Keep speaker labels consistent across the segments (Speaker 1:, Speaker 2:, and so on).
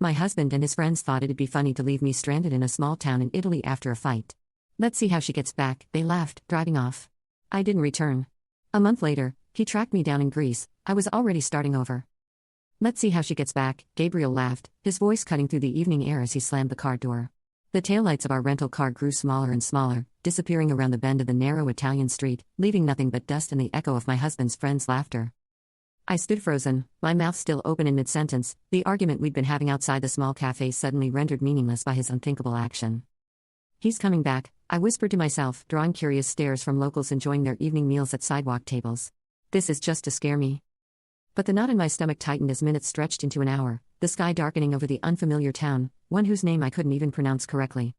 Speaker 1: My husband and his friends thought it'd be funny to leave me stranded in a small town in Italy after a fight. Let's see how she gets back, they laughed, driving off. I didn't return. A month later, he tracked me down in Greece. I was already starting over. Let's see how she gets back, Gabriel laughed, his voice cutting through the evening air as he slammed the car door. The taillights of our rental car grew smaller and smaller, disappearing around the bend of the narrow Italian street, leaving nothing but dust and the echo of my husband's friends' laughter. I stood frozen, my mouth still open in mid-sentence. The argument we'd been having outside the small cafe suddenly rendered meaningless by his unthinkable action. He's coming back, I whispered to myself, drawing curious stares from locals enjoying their evening meals at sidewalk tables. This is just to scare me. But the knot in my stomach tightened as minutes stretched into an hour, the sky darkening over the unfamiliar town, one whose name I couldn't even pronounce correctly.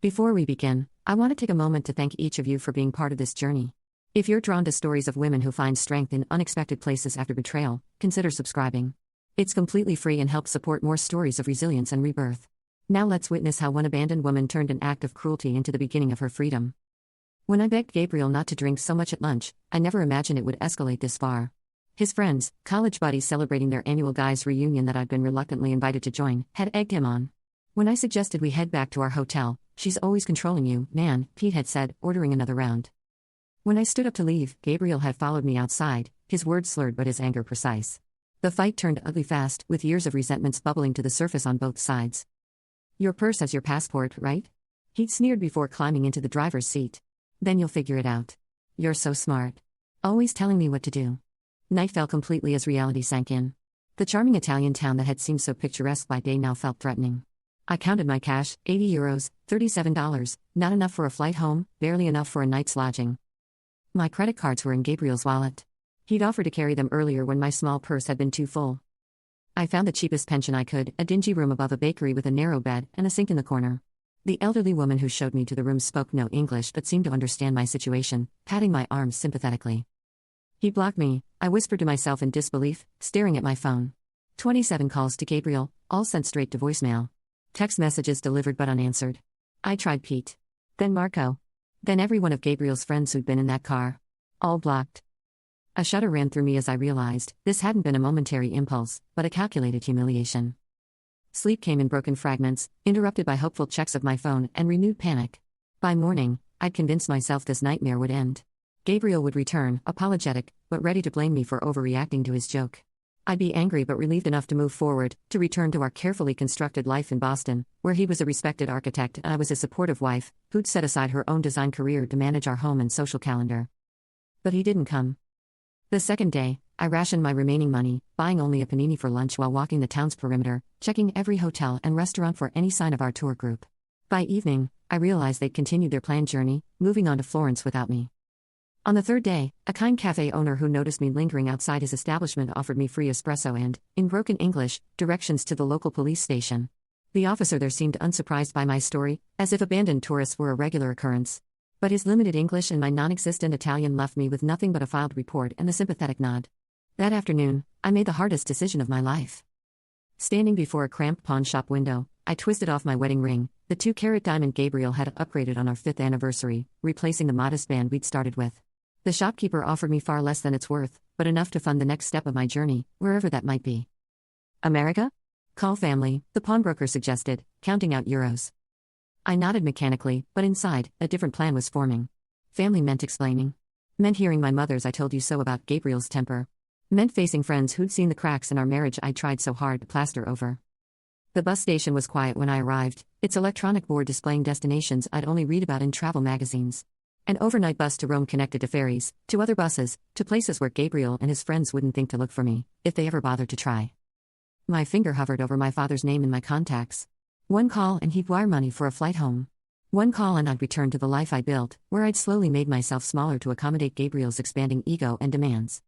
Speaker 1: Before we begin, I want to take a moment to thank each of you for being part of this journey. If you're drawn to stories of women who find strength in unexpected places after betrayal, consider subscribing. It's completely free and helps support more stories of resilience and rebirth. Now let's witness how one abandoned woman turned an act of cruelty into the beginning of her freedom. When I begged Gabriel not to drink so much at lunch, I never imagined it would escalate this far. His friends, college buddies celebrating their annual guys' reunion that I'd been reluctantly invited to join, had egged him on. When I suggested we head back to our hotel, "She's always controlling you, man," Pete had said, ordering another round. When I stood up to leave, Gabriel had followed me outside, his words slurred but his anger precise. The fight turned ugly fast, with years of resentments bubbling to the surface on both sides. "Your purse has your passport, right?" He'd sneered before climbing into the driver's seat. "Then you'll figure it out. You're so smart. Always telling me what to do." Night fell completely as reality sank in. The charming Italian town that had seemed so picturesque by day now felt threatening. I counted my cash, €80, $37, not enough for a flight home, barely enough for a night's lodging. My credit cards were in Gabriel's wallet. He'd offered to carry them earlier when my small purse had been too full. I found the cheapest pension I could, a dingy room above a bakery with a narrow bed and a sink in the corner. The elderly woman who showed me to the room spoke no English but seemed to understand my situation, patting my arms sympathetically. He blocked me, I whispered to myself in disbelief, staring at my phone. 27 calls to Gabriel, all sent straight to voicemail. Text messages delivered but unanswered. I tried Pete. Then Marco. Then every one of Gabriel's friends who'd been in that car. All blocked. A shudder ran through me as I realized this hadn't been a momentary impulse, but a calculated humiliation. Sleep came in broken fragments, interrupted by hopeful checks of my phone and renewed panic. By morning, I'd convinced myself this nightmare would end. Gabriel would return, apologetic, but ready to blame me for overreacting to his joke. I'd be angry but relieved enough to move forward, to return to our carefully constructed life in Boston, where he was a respected architect and I was a supportive wife, who'd set aside her own design career to manage our home and social calendar. But he didn't come. The second day, I rationed my remaining money, buying only a panini for lunch while walking the town's perimeter, checking every hotel and restaurant for any sign of our tour group. By evening, I realized they'd continued their planned journey, moving on to Florence without me. On the third day, a kind cafe owner who noticed me lingering outside his establishment offered me free espresso and, in broken English, directions to the local police station. The officer there seemed unsurprised by my story, as if abandoned tourists were a regular occurrence. But his limited English and my non-existent Italian left me with nothing but a filed report and a sympathetic nod. That afternoon, I made the hardest decision of my life. Standing before a cramped pawn shop window, I twisted off my wedding ring, the 2-carat diamond Gabriel had upgraded on our 5th anniversary, replacing the modest band we'd started with. The shopkeeper offered me far less than it's worth, but enough to fund the next step of my journey, wherever that might be. America? Call family, the pawnbroker suggested, counting out euros. I nodded mechanically, but inside, a different plan was forming. Family meant explaining. Meant hearing my mother's "I told you so" about Gabriel's temper. Meant facing friends who'd seen the cracks in our marriage I'd tried so hard to plaster over. The bus station was quiet when I arrived, its electronic board displaying destinations I'd only read about in travel magazines. An overnight bus to Rome connected to ferries, to other buses, to places where Gabriel and his friends wouldn't think to look for me, if they ever bothered to try. My finger hovered over my father's name in my contacts. One call and he'd wire money for a flight home. One call and I'd return to the life I built, where I'd slowly made myself smaller to accommodate Gabriel's expanding ego and demands.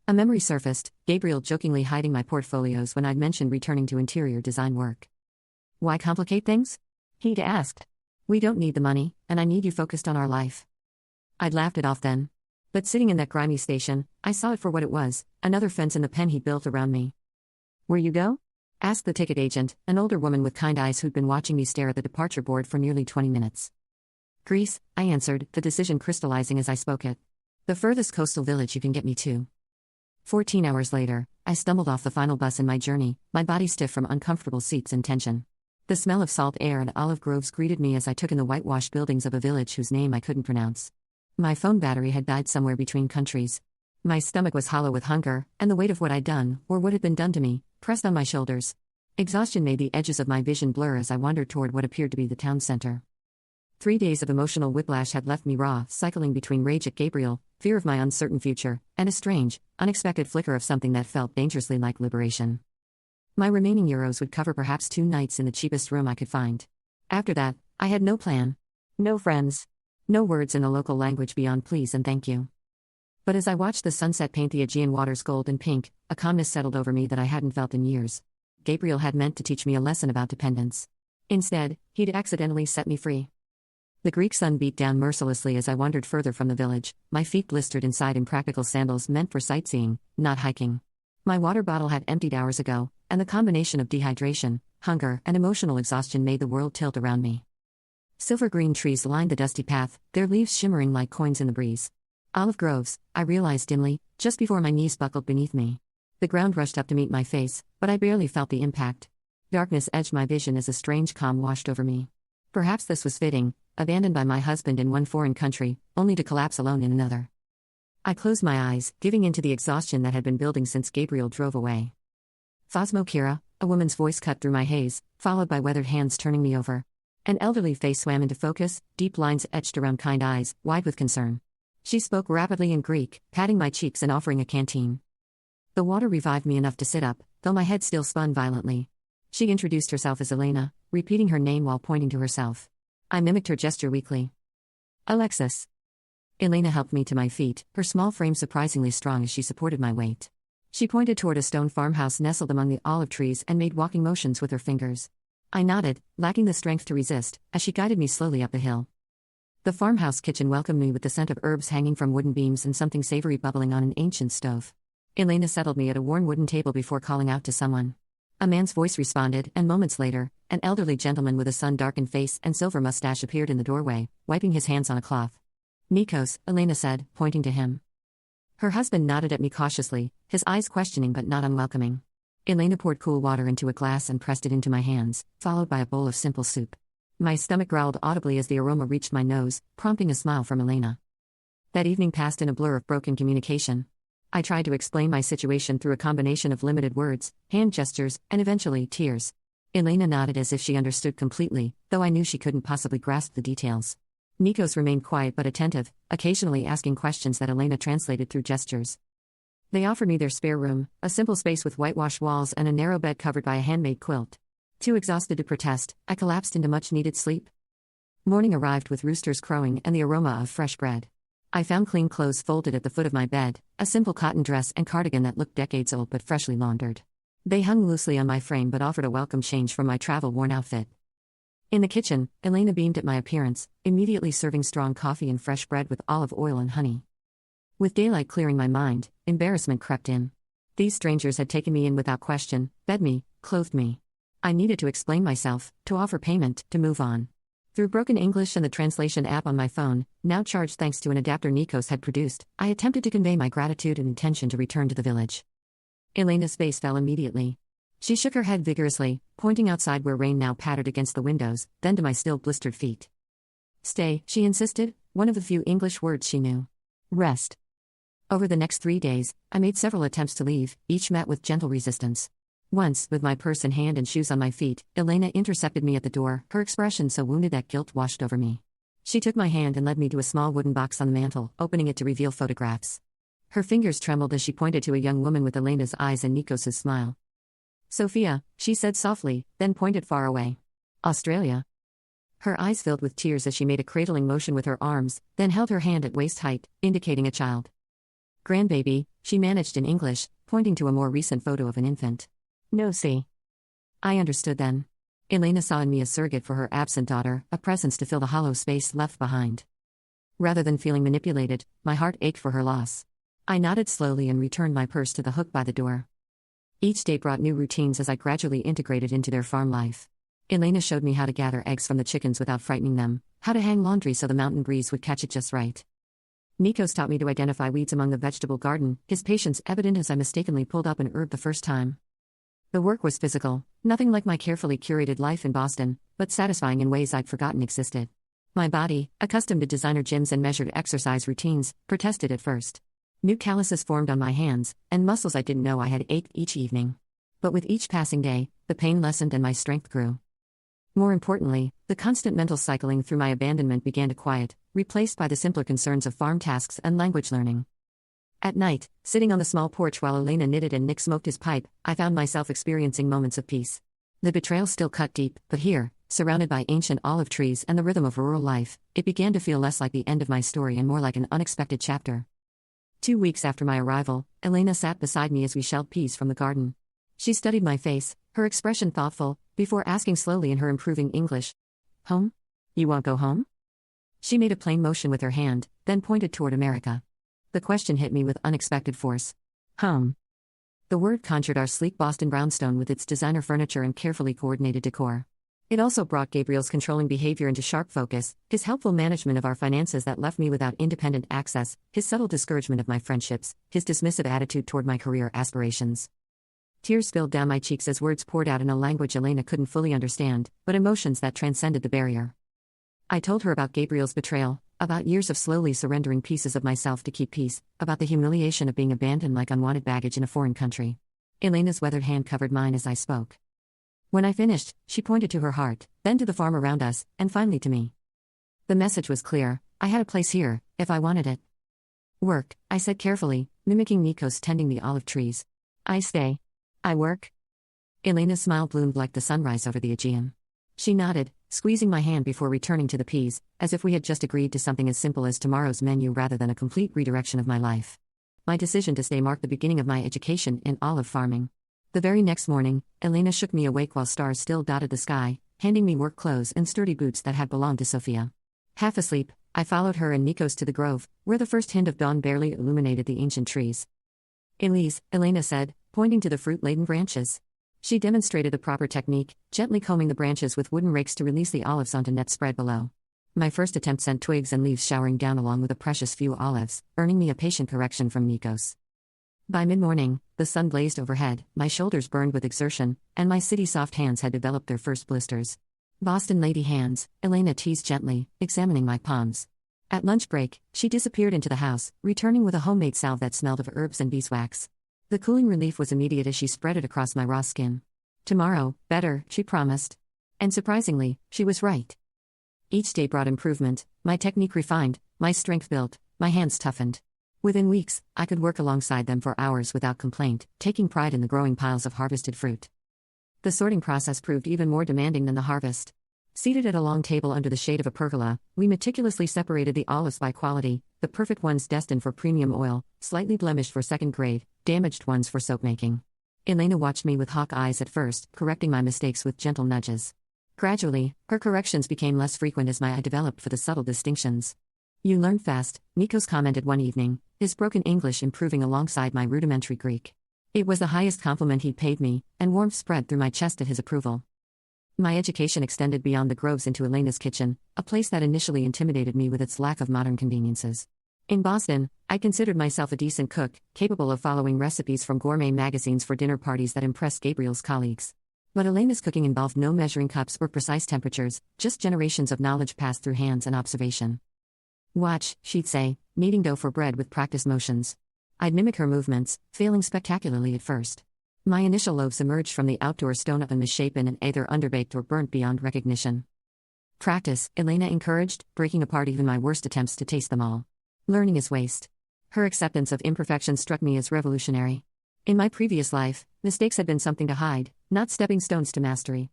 Speaker 1: A memory surfaced, Gabriel jokingly hiding my portfolios when I'd mentioned returning to interior design work. "Why complicate things?" he'd asked. "We don't need the money, and I need you focused on our life." I'd laughed it off then. But sitting in that grimy station, I saw it for what it was, another fence in the pen he'd built around me. "Where you go?" asked the ticket agent, an older woman with kind eyes who'd been watching me stare at the departure board for nearly 20 minutes. "Greece," I answered, the decision crystallizing as I spoke it. "The furthest coastal village you can get me to." 14 hours later, I stumbled off the final bus in my journey, my body stiff from uncomfortable seats and tension. The smell of salt air and olive groves greeted me as I took in the whitewashed buildings of a village whose name I couldn't pronounce. My phone battery had died somewhere between countries. My stomach was hollow with hunger, and the weight of what I'd done, or what had been done to me, pressed on my shoulders. Exhaustion made the edges of my vision blur as I wandered toward what appeared to be the town center. 3 days of emotional whiplash had left me raw, cycling between rage at Gabriel, fear of my uncertain future, and a strange, unexpected flicker of something that felt dangerously like liberation. My remaining euros would cover perhaps 2 nights in the cheapest room I could find. After that, I had no plan. No friends. No words in the local language beyond please and thank you. But as I watched the sunset paint the Aegean waters gold and pink, a calmness settled over me that I hadn't felt in years. Gabriel had meant to teach me a lesson about dependence. Instead, he'd accidentally set me free. The Greek sun beat down mercilessly as I wandered further from the village, my feet blistered inside impractical sandals meant for sightseeing, not hiking. My water bottle had emptied hours ago, and the combination of dehydration, hunger, and emotional exhaustion made the world tilt around me. Silver-green trees lined the dusty path, their leaves shimmering like coins in the breeze. Olive groves, I realized dimly, just before my knees buckled beneath me. The ground rushed up to meet my face, but I barely felt the impact. Darkness edged my vision as a strange calm washed over me. Perhaps this was fitting, abandoned by my husband in one foreign country, only to collapse alone in another. I closed my eyes, giving in to the exhaustion that had been building since Gabriel drove away. Phosmo Kira, a woman's voice cut through my haze, followed by weathered hands turning me over. An elderly face swam into focus, deep lines etched around kind eyes, wide with concern. She spoke rapidly in Greek, patting my cheeks and offering a canteen. The water revived me enough to sit up, though my head still spun violently. She introduced herself as Elena, repeating her name while pointing to herself. I mimicked her gesture weakly. Alexis. Elena helped me to my feet, her small frame surprisingly strong as she supported my weight. She pointed toward a stone farmhouse nestled among the olive trees and made walking motions with her fingers. I nodded, lacking the strength to resist, as she guided me slowly up the hill. The farmhouse kitchen welcomed me with the scent of herbs hanging from wooden beams and something savory bubbling on an ancient stove. Elena settled me at a worn wooden table before calling out to someone. A man's voice responded, and moments later, an elderly gentleman with a sun-darkened face and silver mustache appeared in the doorway, wiping his hands on a cloth. Nikos, Elena said, pointing to him. Her husband nodded at me cautiously, his eyes questioning but not unwelcoming. Elena poured cool water into a glass and pressed it into my hands, followed by a bowl of simple soup. My stomach growled audibly as the aroma reached my nose, prompting a smile from Elena. That evening passed in a blur of broken communication. I tried to explain my situation through a combination of limited words, hand gestures, and eventually, tears. Elena nodded as if she understood completely, though I knew she couldn't possibly grasp the details. Nikos remained quiet but attentive, occasionally asking questions that Elena translated through gestures. They offered me their spare room, a simple space with whitewashed walls and a narrow bed covered by a handmade quilt. Too exhausted to protest, I collapsed into much-needed sleep. Morning arrived with roosters crowing and the aroma of fresh bread. I found clean clothes folded at the foot of my bed, a simple cotton dress and cardigan that looked decades old but freshly laundered. They hung loosely on my frame but offered a welcome change from my travel-worn outfit. In the kitchen, Elena beamed at my appearance, immediately serving strong coffee and fresh bread with olive oil and honey. With daylight clearing my mind, embarrassment crept in. These strangers had taken me in without question, fed me, clothed me. I needed to explain myself, to offer payment, to move on. Through broken English and the translation app on my phone, now charged thanks to an adapter Nikos had produced, I attempted to convey my gratitude and intention to return to the village. Elena's face fell immediately. She shook her head vigorously, pointing outside where rain now pattered against the windows, then to my still blistered feet. Stay, she insisted, one of the few English words she knew. Rest. Over the next 3 days, I made several attempts to leave, each met with gentle resistance. Once, with my purse in hand and shoes on my feet, Elena intercepted me at the door, her expression so wounded that guilt washed over me. She took my hand and led me to a small wooden box on the mantel, opening it to reveal photographs. Her fingers trembled as she pointed to a young woman with Elena's eyes and Nikos's smile. Sophia, she said softly, then pointed far away. Australia. Her eyes filled with tears as she made a cradling motion with her arms, then held her hand at waist height, indicating a child. Grandbaby, she managed in English, pointing to a more recent photo of an infant. No, see. I understood then. Elena saw in me a surrogate for her absent daughter, a presence to fill the hollow space left behind. Rather than feeling manipulated, my heart ached for her loss. I nodded slowly and returned my purse to the hook by the door. Each day brought new routines as I gradually integrated into their farm life. Elena showed me how to gather eggs from the chickens without frightening them, how to hang laundry so the mountain breeze would catch it just right. Nikos taught me to identify weeds among the vegetable garden, his patience evident as I mistakenly pulled up an herb the first time. The work was physical, nothing like my carefully curated life in Boston, but satisfying in ways I'd forgotten existed. My body, accustomed to designer gyms and measured exercise routines, protested at first. New calluses formed on my hands, and muscles I didn't know I had ached each evening. But with each passing day, the pain lessened and my strength grew. More importantly, the constant mental cycling through my abandonment began to quiet, replaced by the simpler concerns of farm tasks and language learning. At night, sitting on the small porch while Elena knitted and Nick smoked his pipe, I found myself experiencing moments of peace. The betrayal still cut deep, but here, surrounded by ancient olive trees and the rhythm of rural life, it began to feel less like the end of my story and more like an unexpected chapter. 2 weeks after my arrival, Elena sat beside me as we shelled peas from the garden. She studied my face, her expression thoughtful, before asking slowly in her improving English, "Home? You won't go home?" She made a plain motion with her hand, then pointed toward America. The question hit me with unexpected force. Home. The word conjured our sleek Boston brownstone with its designer furniture and carefully coordinated decor. It also brought Gabriel's controlling behavior into sharp focus, his helpful management of our finances that left me without independent access, his subtle discouragement of my friendships, his dismissive attitude toward my career aspirations. Tears spilled down my cheeks as words poured out in a language Elena couldn't fully understand, but emotions that transcended the barrier. I told her about Gabriel's betrayal, about years of slowly surrendering pieces of myself to keep peace, about the humiliation of being abandoned like unwanted baggage in a foreign country. Elena's weathered hand covered mine as I spoke. When I finished, she pointed to her heart, then to the farm around us, and finally to me. The message was clear: I had a place here, if I wanted it. Work, I said carefully, mimicking Nikos tending the olive trees. I stay. I work. Elena's smile bloomed like the sunrise over the Aegean. She nodded, squeezing my hand before returning to the peas, as if we had just agreed to something as simple as tomorrow's menu rather than a complete redirection of my life. My decision to stay marked the beginning of my education in olive farming. The very next morning, Elena shook me awake while stars still dotted the sky, handing me work clothes and sturdy boots that had belonged to Sophia. Half asleep, I followed her and Nikos to the grove, where the first hint of dawn barely illuminated the ancient trees. "Elise," Elena said, pointing to the fruit-laden branches. She demonstrated the proper technique, gently combing the branches with wooden rakes to release the olives onto net spread below. My first attempt sent twigs and leaves showering down along with a precious few olives, earning me a patient correction from Nikos. By mid-morning, the sun blazed overhead, my shoulders burned with exertion, and my city-soft hands had developed their first blisters. "Boston lady hands," Elena teased gently, examining my palms. At lunch break, she disappeared into the house, returning with a homemade salve that smelled of herbs and beeswax. The cooling relief was immediate as she spread it across my raw skin. "Tomorrow, better," she promised. And surprisingly, she was right. Each day brought improvement, my technique refined, my strength built, my hands toughened. Within weeks, I could work alongside them for hours without complaint, taking pride in the growing piles of harvested fruit. The sorting process proved even more demanding than the harvest. Seated at a long table under the shade of a pergola, we meticulously separated the olives by quality, the perfect ones destined for premium oil, slightly blemished for second grade, damaged ones for soap making. Elena watched me with hawk eyes at first, correcting my mistakes with gentle nudges. Gradually, her corrections became less frequent as my eye developed for the subtle distinctions. "You learn fast," Nikos commented one evening, his broken English improving alongside my rudimentary Greek. It was the highest compliment he'd paid me, and warmth spread through my chest at his approval. My education extended beyond the groves into Elena's kitchen, a place that initially intimidated me with its lack of modern conveniences. In Boston, I considered myself a decent cook, capable of following recipes from gourmet magazines for dinner parties that impressed Gabriel's colleagues. But Elena's cooking involved no measuring cups or precise temperatures, just generations of knowledge passed through hands and observation. "Watch," she'd say, kneading dough for bread with practiced motions. I'd mimic her movements, failing spectacularly at first. My initial loaves emerged from the outdoor stone oven misshapen and either underbaked or burnt beyond recognition. "Practice," Elena encouraged, breaking apart even my worst attempts to taste them all. "Learning is waste." Her acceptance of imperfection struck me as revolutionary. In my previous life, mistakes had been something to hide, not stepping stones to mastery.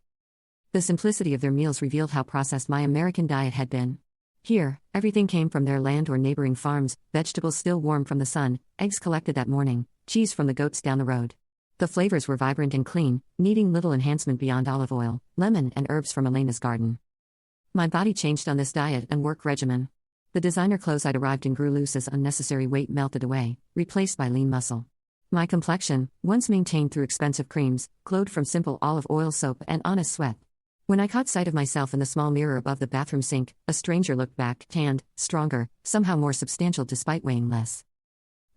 Speaker 1: The simplicity of their meals revealed how processed my American diet had been. Here, everything came from their land or neighboring farms, vegetables still warm from the sun, eggs collected that morning, cheese from the goats down the road. The flavors were vibrant and clean, needing little enhancement beyond olive oil, lemon, and herbs from Elena's garden. My body changed on this diet and work regimen. The designer clothes I'd arrived in grew loose as unnecessary weight melted away, replaced by lean muscle. My complexion, once maintained through expensive creams, glowed from simple olive oil soap and honest sweat. When I caught sight of myself in the small mirror above the bathroom sink, a stranger looked back, tanned, stronger, somehow more substantial despite weighing less.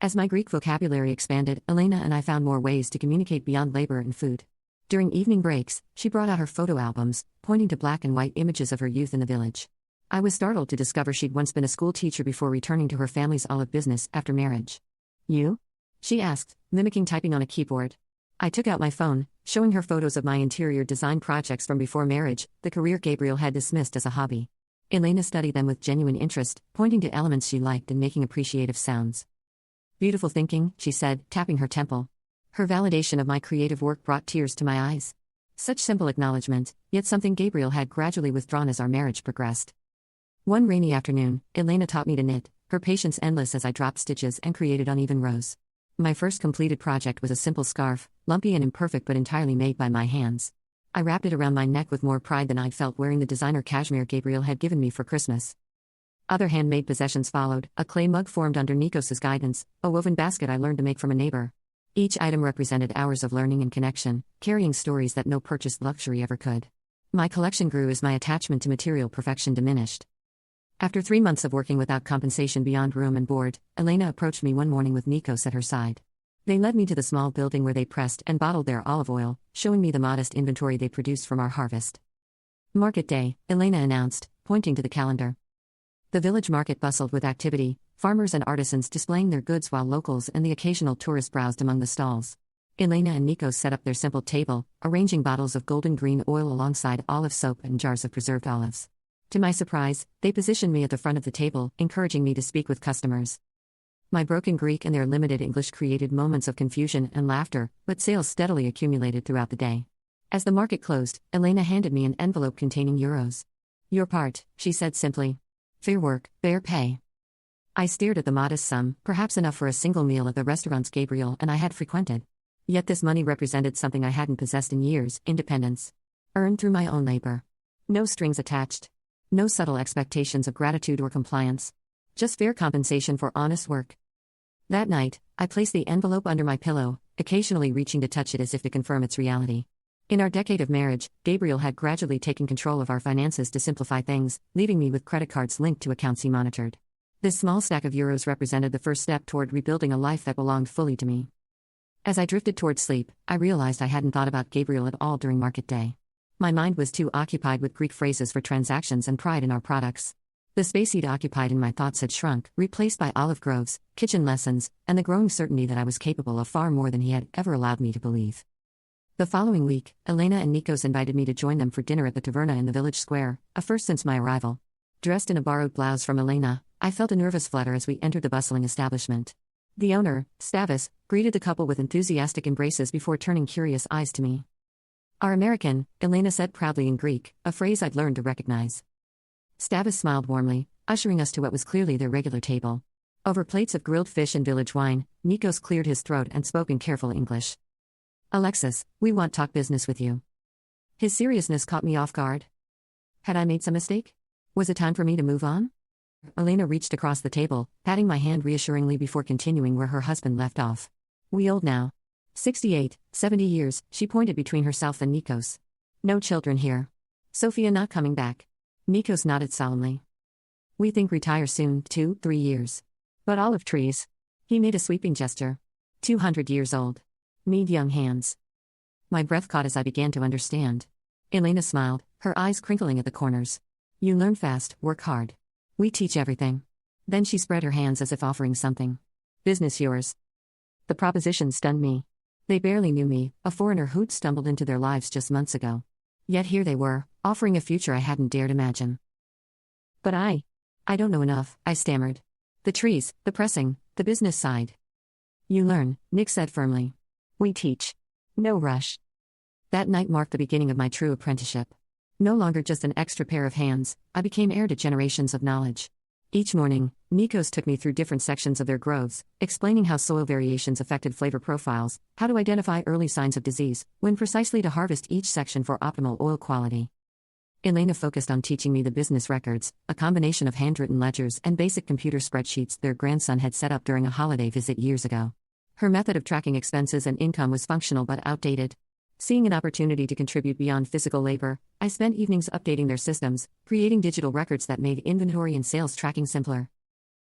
Speaker 1: As my Greek vocabulary expanded, Elena and I found more ways to communicate beyond labor and food. During evening breaks, she brought out her photo albums, pointing to black and white images of her youth in the village. I was startled to discover she'd once been a school teacher before returning to her family's olive business after marriage. You? She asked, mimicking typing on a keyboard. I took out my phone, showing her photos of my interior design projects from before marriage, the career Gabriel had dismissed as a hobby. Elena studied them with genuine interest, pointing to elements she liked and making appreciative sounds. Beautiful thinking, she said, tapping her temple. Her validation of my creative work brought tears to my eyes. Such simple acknowledgement, yet something Gabriel had gradually withdrawn as our marriage progressed. One rainy afternoon, Elena taught me to knit, her patience endless as I dropped stitches and created uneven rows. My first completed project was a simple scarf, lumpy and imperfect but entirely made by my hands. I wrapped it around my neck with more pride than I'd felt wearing the designer cashmere Gabriel had given me for Christmas. Other handmade possessions followed, a clay mug formed under Nikos's guidance, a woven basket I learned to make from a neighbor. Each item represented hours of learning and connection, carrying stories that no purchased luxury ever could. My collection grew as my attachment to material perfection diminished. After 3 months of working without compensation beyond room and board, Elena approached me one morning with Nikos at her side. They led me to the small building where they pressed and bottled their olive oil, showing me the modest inventory they produced from our harvest. Market day, Elena announced, pointing to the calendar. The village market bustled with activity, farmers and artisans displaying their goods while locals and the occasional tourist browsed among the stalls. Elena and Nikos set up their simple table, arranging bottles of golden green oil alongside olive soap and jars of preserved olives. To my surprise, they positioned me at the front of the table, encouraging me to speak with customers. My broken Greek and their limited English created moments of confusion and laughter, but sales steadily accumulated throughout the day. As the market closed, Elena handed me an envelope containing euros. Your part, she said simply. Fair work, fair pay. I stared at the modest sum, perhaps enough for a single meal at the restaurants Gabriel and I had frequented. Yet this money represented something I hadn't possessed in years: independence. Earned through my own labor. No strings attached. No subtle expectations of gratitude or compliance. Just fair compensation for honest work. That night, I placed the envelope under my pillow, occasionally reaching to touch it as if to confirm its reality. In our decade of marriage, Gabriel had gradually taken control of our finances to simplify things, leaving me with credit cards linked to accounts he monitored. This small stack of euros represented the first step toward rebuilding a life that belonged fully to me. As I drifted toward sleep, I realized I hadn't thought about Gabriel at all during market day. My mind was too occupied with Greek phrases for transactions and pride in our products. The space he'd occupied in my thoughts had shrunk, replaced by olive groves, kitchen lessons, and the growing certainty that I was capable of far more than he had ever allowed me to believe. The following week, Elena and Nikos invited me to join them for dinner at the taverna in the village square, a first since my arrival. Dressed in a borrowed blouse from Elena, I felt a nervous flutter as we entered the bustling establishment. The owner, Stavros, greeted the couple with enthusiastic embraces before turning curious eyes to me. Our American, Elena said proudly in Greek, a phrase I'd learned to recognize. Stavros smiled warmly, ushering us to what was clearly their regular table. Over plates of grilled fish and village wine, Nikos cleared his throat and spoke in careful English. Alexis, we want to talk business with you. His seriousness caught me off guard. Had I made some mistake? Was it time for me to move on? Elena reached across the table, patting my hand reassuringly before continuing where her husband left off. We old now. 68, 70 years, she pointed between herself and Nikos. No children here. Sophia not coming back. Nikos nodded solemnly. We think retire soon, 2-3 years. But olive trees. He made a sweeping gesture. 200 years old. Need young hands. My breath caught as I began to understand. Elena smiled, her eyes crinkling at the corners. You learn fast, work hard. We teach everything. Then she spread her hands as if offering something. Business yours. The proposition stunned me. They barely knew me, a foreigner who'd stumbled into their lives just months ago. Yet here they were, offering a future I hadn't dared imagine. But I don't know enough, I stammered. The trees, the pressing, the business side. You learn, Nick said firmly. We teach. No rush. That night marked the beginning of my true apprenticeship. No longer just an extra pair of hands, I became heir to generations of knowledge. Each morning, Nikos took me through different sections of their groves, explaining how soil variations affected flavor profiles, how to identify early signs of disease, when precisely to harvest each section for optimal oil quality. Elena focused on teaching me the business records, a combination of handwritten ledgers and basic computer spreadsheets their grandson had set up during a holiday visit years ago. Her method of tracking expenses and income was functional but outdated. Seeing an opportunity to contribute beyond physical labor, I spent evenings updating their systems, creating digital records that made inventory and sales tracking simpler.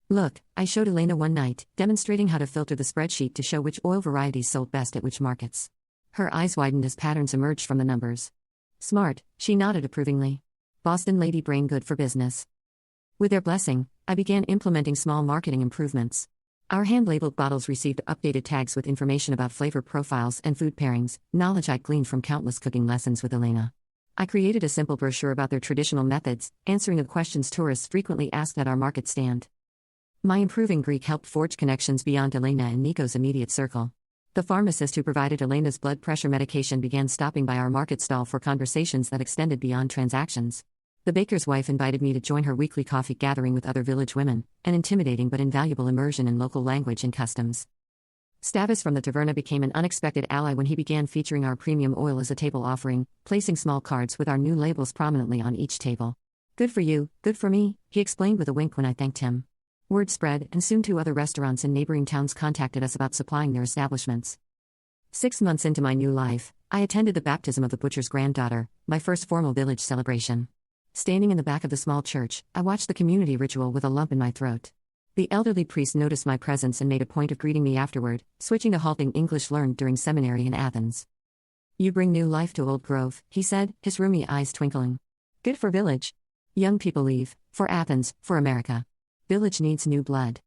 Speaker 1: Look, I showed Elena one night, demonstrating how to filter the spreadsheet to show which oil varieties sold best at which markets. Her eyes widened as patterns emerged from the numbers. Smart, she nodded approvingly. Boston lady brain good for business. With their blessing, I began implementing small marketing improvements. Our hand-labeled bottles received updated tags with information about flavor profiles and food pairings, knowledge I gleaned from countless cooking lessons with Elena. I created a simple brochure about their traditional methods, answering the questions tourists frequently asked at our market stand. My improving Greek helped forge connections beyond Elena and Nico's immediate circle. The pharmacist who provided Elena's blood pressure medication began stopping by our market stall for conversations that extended beyond transactions. The baker's wife invited me to join her weekly coffee gathering with other village women, an intimidating but invaluable immersion in local language and customs. Stavis from the taverna became an unexpected ally when he began featuring our premium oil as a table offering, placing small cards with our new labels prominently on each table. Good for you, good for me, he explained with a wink when I thanked him. Word spread, and soon 2 other restaurants in neighboring towns contacted us about supplying their establishments. 6 months into my new life, I attended the baptism of the butcher's granddaughter, my first formal village celebration. Standing in the back of the small church, I watched the community ritual with a lump in my throat. The elderly priest noticed my presence and made a point of greeting me afterward, switching to halting English learned during seminary in Athens. You bring new life to Old Grove, he said, his roomy eyes twinkling. Good for village. Young people leave, for Athens, for America. Village needs new blood.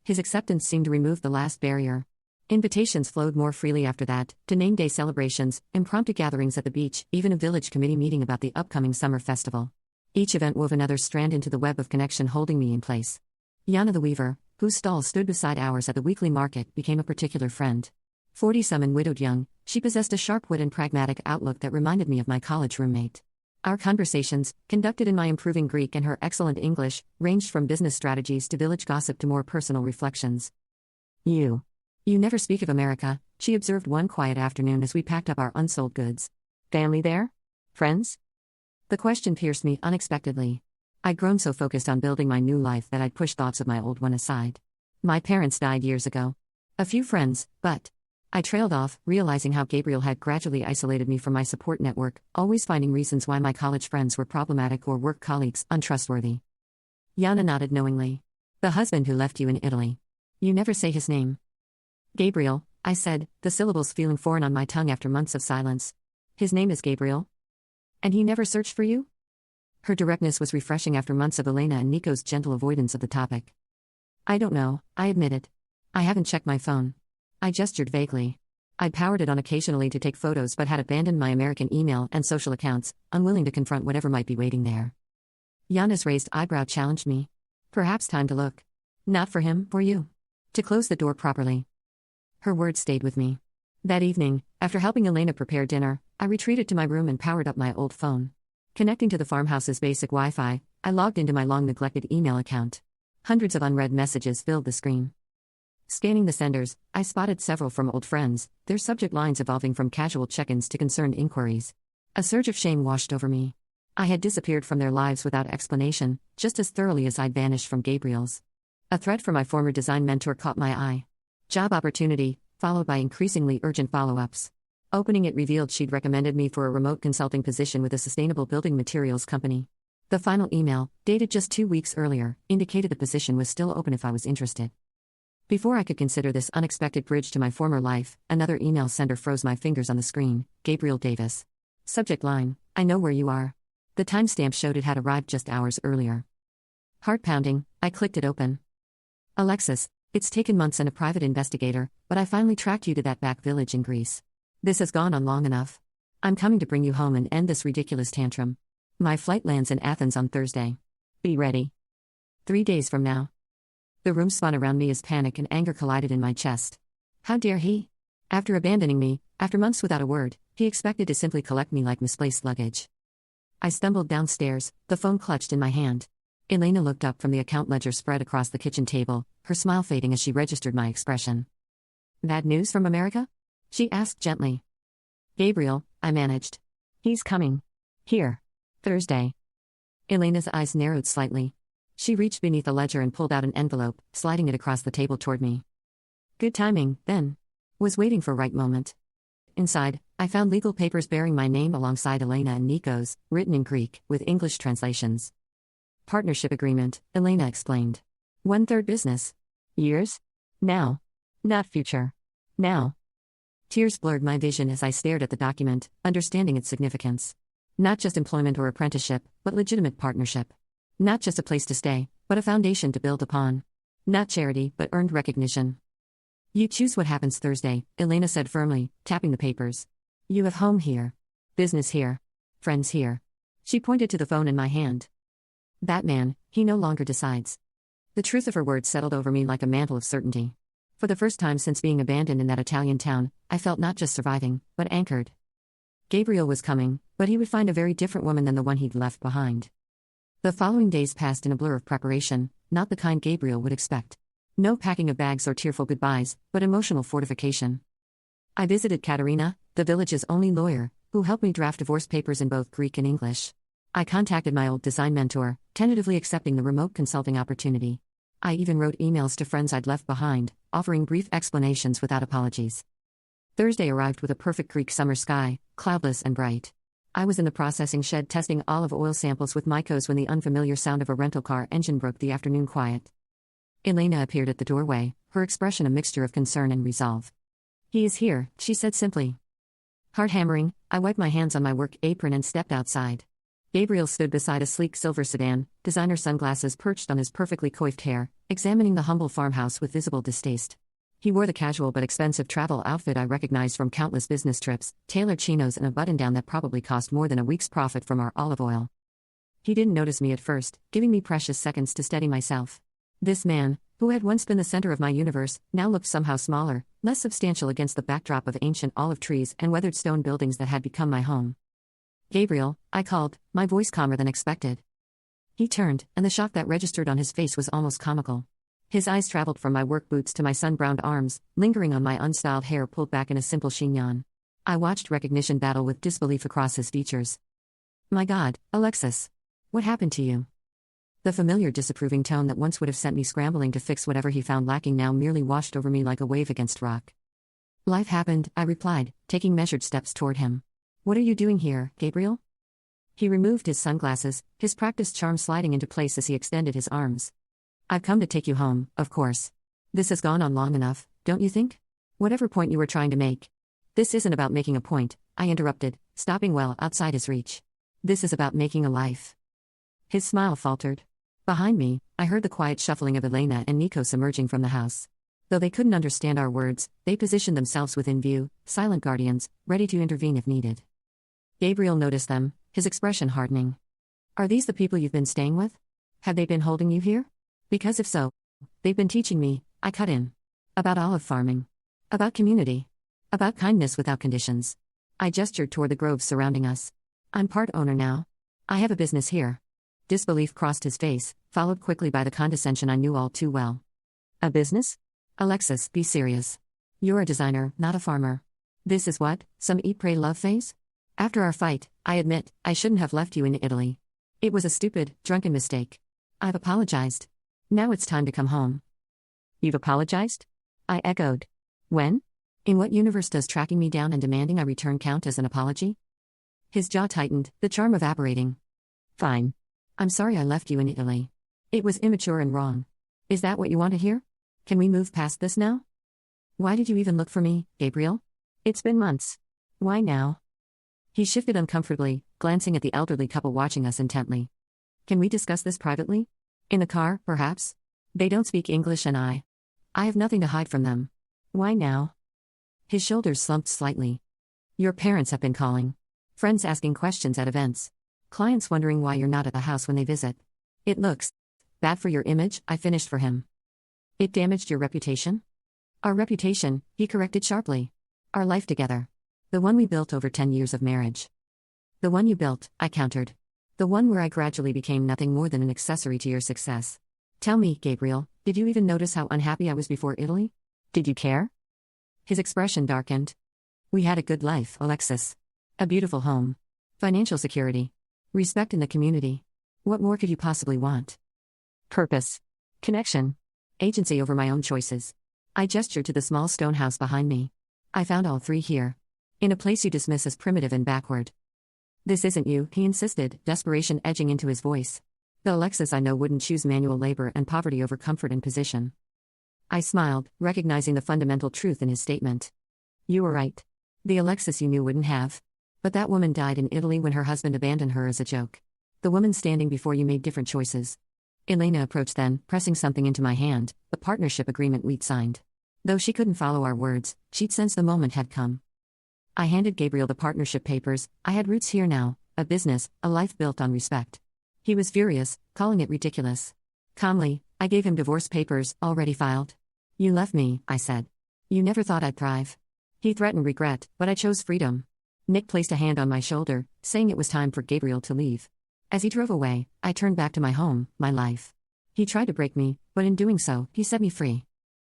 Speaker 1: His acceptance seemed to remove the last barrier. Invitations flowed more freely after that, to name day celebrations, impromptu gatherings at the beach, even a village committee meeting about the upcoming summer festival. Each event wove another strand into the web of connection holding me in place. Yana the weaver, whose stall stood beside ours at the weekly market, became a particular friend. 40-some and widowed young, she possessed a sharp wit and pragmatic outlook that reminded me of my college roommate. Our conversations, conducted in my improving Greek and her excellent English, ranged from business strategies to village gossip to more personal reflections. You never speak of America, she observed one quiet afternoon as we packed up our unsold goods. Family there? Friends? The question pierced me unexpectedly. I'd grown so focused on building my new life that I'd pushed thoughts of my old one aside. My parents died years ago. A few friends, but I trailed off, realizing how Gabriel had gradually isolated me from my support network, always finding reasons why my college friends were problematic or work colleagues untrustworthy. Yana nodded knowingly. The husband who left you in Italy. You never say his name. Gabriel, I said, the syllables feeling foreign on my tongue after months of silence. His name is Gabriel? And he never searched for you? Her directness was refreshing after months of Elena and Nico's gentle avoidance of the topic. I don't know, I admitted. I haven't checked my phone. I gestured vaguely. I'd powered it on occasionally to take photos but had abandoned my American email and social accounts, unwilling to confront whatever might be waiting there. Yana's raised eyebrow challenged me. Perhaps time to look. Not for him, for you. To close the door properly. Her words stayed with me. That evening, after helping Elena prepare dinner, I retreated to my room and powered up my old phone. Connecting to the farmhouse's basic Wi-Fi, I logged into my long-neglected email account. Hundreds of unread messages filled the screen. Scanning the senders, I spotted several from old friends, their subject lines evolving from casual check-ins to concerned inquiries. A surge of shame washed over me. I had disappeared from their lives without explanation, just as thoroughly as I'd vanished from Gabriel's. A thread from my former design mentor caught my eye. Job opportunity, followed by increasingly urgent follow-ups. Opening it revealed she'd recommended me for a remote consulting position with a sustainable building materials company. The final email, dated just 2 weeks earlier, indicated the position was still open if I was interested. Before I could consider this unexpected bridge to my former life, another email sender froze my fingers on the screen. Gabriel Davis. Subject line, I know where you are. The timestamp showed it had arrived just hours earlier. Heart pounding, I clicked it open. Alexis, it's taken months and a private investigator, but I finally tracked you to that back village in Greece. This has gone on long enough. I'm coming to bring you home and end this ridiculous tantrum. My flight lands in Athens on Thursday. Be ready. 3 days from now. The room spun around me as panic and anger collided in my chest. How dare he? After abandoning me, after months without a word, he expected to simply collect me like misplaced luggage. I stumbled downstairs, the phone clutched in my hand. Elena looked up from the account ledger spread across the kitchen table, her smile fading as she registered my expression. Bad news from America? She asked gently. Gabriel, I managed. He's coming. Here. Thursday. Elena's eyes narrowed slightly. She reached beneath the ledger and pulled out an envelope, sliding it across the table toward me. Good timing, then. Was waiting for right moment. Inside, I found legal papers bearing my name alongside Elena and Nico's, written in Greek, with English translations. Partnership agreement, Elena explained. 1/3 business. Years? Now. Not future. Now. Tears blurred my vision as I stared at the document, understanding its significance. Not just employment or apprenticeship, but legitimate partnership. Not just a place to stay, but a foundation to build upon. Not charity, but earned recognition. You choose what happens Thursday, Elena said firmly, tapping the papers. You have home here. Business here. Friends here. She pointed to the phone in my hand. That man, he no longer decides. The truth of her words settled over me like a mantle of certainty. For the first time since being abandoned in that Italian town, I felt not just surviving, but anchored. Gabriel was coming, but he would find a very different woman than the one he'd left behind. The following days passed in a blur of preparation, not the kind Gabriel would expect. No packing of bags or tearful goodbyes, but emotional fortification. I visited Katerina, the village's only lawyer, who helped me draft divorce papers in both Greek and English. I contacted my old design mentor, tentatively accepting the remote consulting opportunity. I even wrote emails to friends I'd left behind, offering brief explanations without apologies. Thursday arrived with a perfect Greek summer sky, cloudless and bright. I was in the processing shed testing olive oil samples with Mycos when the unfamiliar sound of a rental car engine broke the afternoon quiet. Elena appeared at the doorway, her expression a mixture of concern and resolve. He is here, she said simply. Heart hammering, I wiped my hands on my work apron and stepped outside. Gabriel stood beside a sleek silver sedan, designer sunglasses perched on his perfectly coiffed hair, examining the humble farmhouse with visible distaste. He wore the casual but expensive travel outfit I recognized from countless business trips, tailored chinos and a button-down that probably cost more than a week's profit from our olive oil. He didn't notice me at first, giving me precious seconds to steady myself. This man, who had once been the center of my universe, now looked somehow smaller, less substantial against the backdrop of ancient olive trees and weathered stone buildings that had become my home. Gabriel, I called, my voice calmer than expected. He turned, and the shock that registered on his face was almost comical. His eyes traveled from my work boots to my sun-browned arms, lingering on my unstyled hair pulled back in a simple chignon. I watched recognition battle with disbelief across his features. My God, Alexis. What happened to you? The familiar disapproving tone that once would have sent me scrambling to fix whatever he found lacking now merely washed over me like a wave against rock. Life happened, I replied, taking measured steps toward him. What are you doing here, Gabriel? He removed his sunglasses, his practiced charm sliding into place as he extended his arms. I've come to take you home, of course. This has gone on long enough, don't you think? Whatever point you were trying to make. This isn't about making a point, I interrupted, stopping well outside his reach. This is about making a life. His smile faltered. Behind me, I heard the quiet shuffling of Elena and Nikos emerging from the house. Though they couldn't understand our words, they positioned themselves within view, silent guardians, ready to intervene if needed. Gabriel noticed them, his expression hardening. Are these the people you've been staying with? Have they been holding you here? Because if so, they've been teaching me, I cut in. About olive farming. About community. About kindness without conditions. I gestured toward the groves surrounding us. I'm part owner now. I have a business here. Disbelief crossed his face, followed quickly by the condescension I knew all too well. A business? Alexis, be serious. You're a designer, not a farmer. This is what, some eat pray love phase? After our fight, I admit, I shouldn't have left you in Italy. It was a stupid, drunken mistake. I've apologized. Now it's time to come home. You've apologized? I echoed. When? In what universe does tracking me down and demanding I return count as an apology? His jaw tightened, the charm evaporating. Fine. I'm sorry I left you in Italy. It was immature and wrong. Is that what you want to hear? Can we move past this now? Why did you even look for me, Gabriel? It's been months. Why now? He shifted uncomfortably, glancing at the elderly couple watching us intently. Can we discuss this privately? In the car, perhaps? They don't speak English and I have nothing to hide from them. Why now? His shoulders slumped slightly. Your parents have been calling. Friends asking questions at events. Clients wondering why you're not at the house when they visit. It looks bad for your image, I finished for him. It damaged your reputation? Our reputation, he corrected sharply. Our life together. The one we built over 10 years of marriage. The one you built, I countered. The one where I gradually became nothing more than an accessory to your success. Tell me, Gabriel, did you even notice how unhappy I was before Italy? Did you care? His expression darkened. We had a good life, Alexis. A beautiful home. Financial security. Respect in the community. What more could you possibly want? Purpose. Connection. Agency over my own choices. I gestured to the small stone house behind me. I found all three here. In a place you dismiss as primitive and backward. This isn't you, he insisted, desperation edging into his voice. The Alexis I know wouldn't choose manual labor and poverty over comfort and position. I smiled, recognizing the fundamental truth in his statement. You were right. The Alexis you knew wouldn't have. But that woman died in Italy when her husband abandoned her as a joke. The woman standing before you made different choices. Elena approached then, pressing something into my hand, the partnership agreement we'd signed. Though she couldn't follow our words, she'd sensed the moment had come. I handed Gabriel the partnership papers. I had roots here now, a business, a life built on respect. He was furious, calling it ridiculous. Calmly, I gave him divorce papers, already filed. You left me, I said. You never thought I'd thrive. He threatened regret, but I chose freedom. Nick placed a hand on my shoulder, saying it was time for Gabriel to leave. As he drove away, I turned back to my home, my life. He tried to break me, but in doing so, he set me free.